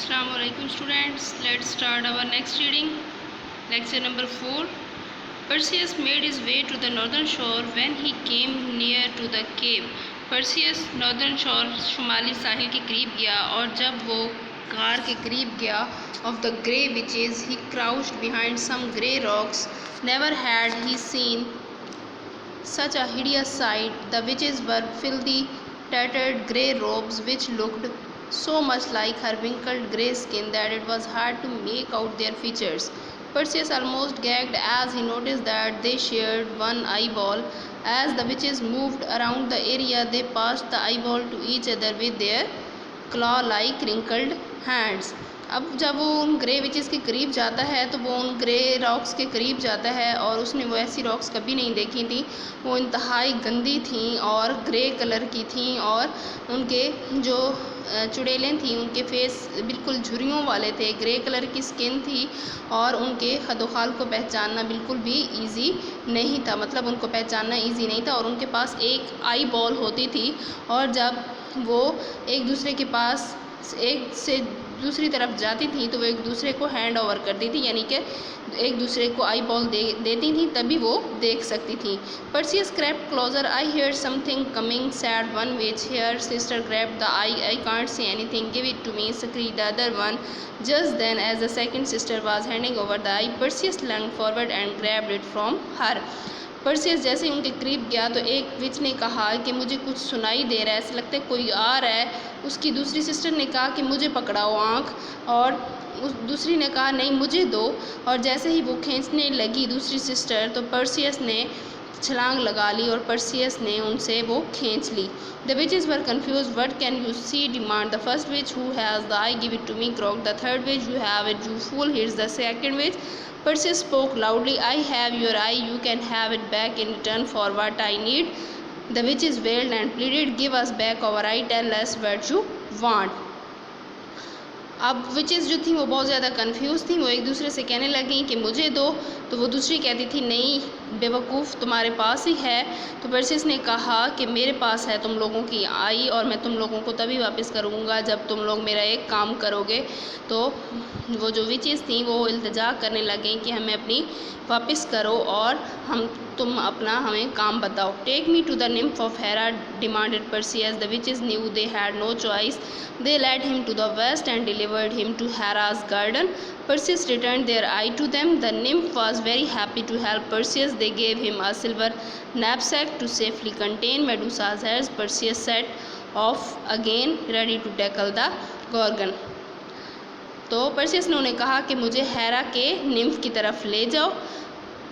Assalamu alaikum students. Let's start our next reading. Lecture number 4. Perseus made his way to the northern shore when he came near to the cave. Perseus northern shore शुमाली साहिल के करीब गया और जब वो गार के करीब गया of the grey witches he crouched behind some grey rocks. Never had he seen such a hideous sight. The witches were filthy, tattered grey robes which looked so much like her wrinkled grey skin that it was hard to make out their features. Perseus almost gagged as he noticed that they shared one eyeball. As the witches moved around the area, they passed the eyeball to each other with their claw-like wrinkled hands. अब जब वो उन grey witches के करीब जाता है तो वो उन ग्रे रॉक्स के करीब जाता है और उसने वो ऐसी रॉक्स कभी नहीं देखी थी। वो इंतहाई गंदी थी और ग्रे कलर की थी और उनके जो चुड़ैलें थी उनके फेस बिल्कुल झुर्रियों वाले थे, ग्रे कलर की स्किन थी और उनके खदोखाल को पहचानना बिल्कुल भी इजी नहीं था, मतलब उनको पहचानना इजी नहीं था। और उनके पास एक आई बॉल होती थी और जब वो एक दूसरे के पास एक से दूसरी तरफ जाती थी तो वो एक दूसरे को हैंड ओवर करती थी, यानी कि एक दूसरे को आई बॉल देती थी तभी वो देख सकती थी। Perseus crept closer. I heard something coming, said one witch. Here sister grabbed the eye. I can't see anything. Give it to me, screamed the other one. Just then, as the second sister was handing over the eye, Perseus lunged forward and grabbed it from her. Perseus जैसे ही उनके करीब गया तो एक विच ने कहा कि मुझे कुछ सुनाई दे रहा है, ऐसा लगता है कोई आ रहा है। उसकी दूसरी सिस्टर ने कहा कि मुझे पकड़ाओ आँख, और उस दूसरी ने कहा नहीं मुझे दो। और जैसे ही वो खींचने लगी दूसरी सिस्टर तो परसियस ने छलांग लगा ली और परसियस ने उनसे वो खींच ली। The witches were confused. What can you see? Demanded the first witch. Who has the eye? Give it to me. Croaked the third witch. You have it, you fool. Here's the second witch. Perseus spoke loudly. I have your eye. You can have it back in return for what I need. The witches wailed and pleaded. Give us back our eye. Tell us what you want. अब witches जो थी वो बहुत ज़्यादा confuse थी। वो एक दूसरे से कहने लगी कि मुझे दो, तो वो दूसरी कहती थी नहीं बेवकूफ़ तुम्हारे पास ही है। तो परसियस ने कहा कि मेरे पास है तुम लोगों की आई और मैं तुम लोगों को तभी वापस करूँगा जब तुम लोग मेरा एक काम करोगे। तो वो जो विचेस थी वो इल्तिजा करने लगे कि हमें अपनी वापस करो और तुम अपना हमें काम बताओ। Take me to the nymph of Hera demanded Perseus. The witches knew they had no choice. They led him to the west and delivered him to Hera's garden. Perseus returned their eye to them. The nymph was very happy to help Perseus. They gave him a silver knapsack to safely contain Medusa's hairs. Perseus set off again, ready to tackle the Gorgon. तो Perseus ने उन्हें कहा कि मुझे हेरा के nymph की तरफ ले जाओ।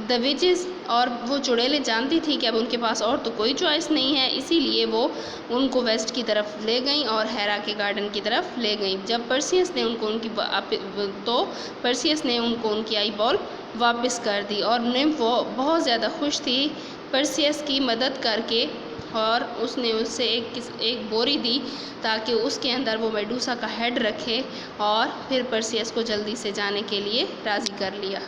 द विचेस और वो चुड़ैलें जानती थी कि अब उनके पास और तो कोई चॉइस नहीं है, इसीलिए वो उनको वेस्ट की तरफ ले गई और हेरा के गार्डन की तरफ ले गई। जब परसियस ने उनको उनकी आई बॉल वापस कर दी और निम्फ वो बहुत ज़्यादा खुश थी परसियस की मदद करके, और उसने उससे एक बोरी दी ताकि उसके अंदर वो मेडूसा का हेड रखे और फिर परसियस को जल्दी से जाने के लिए राज़ी कर लिया।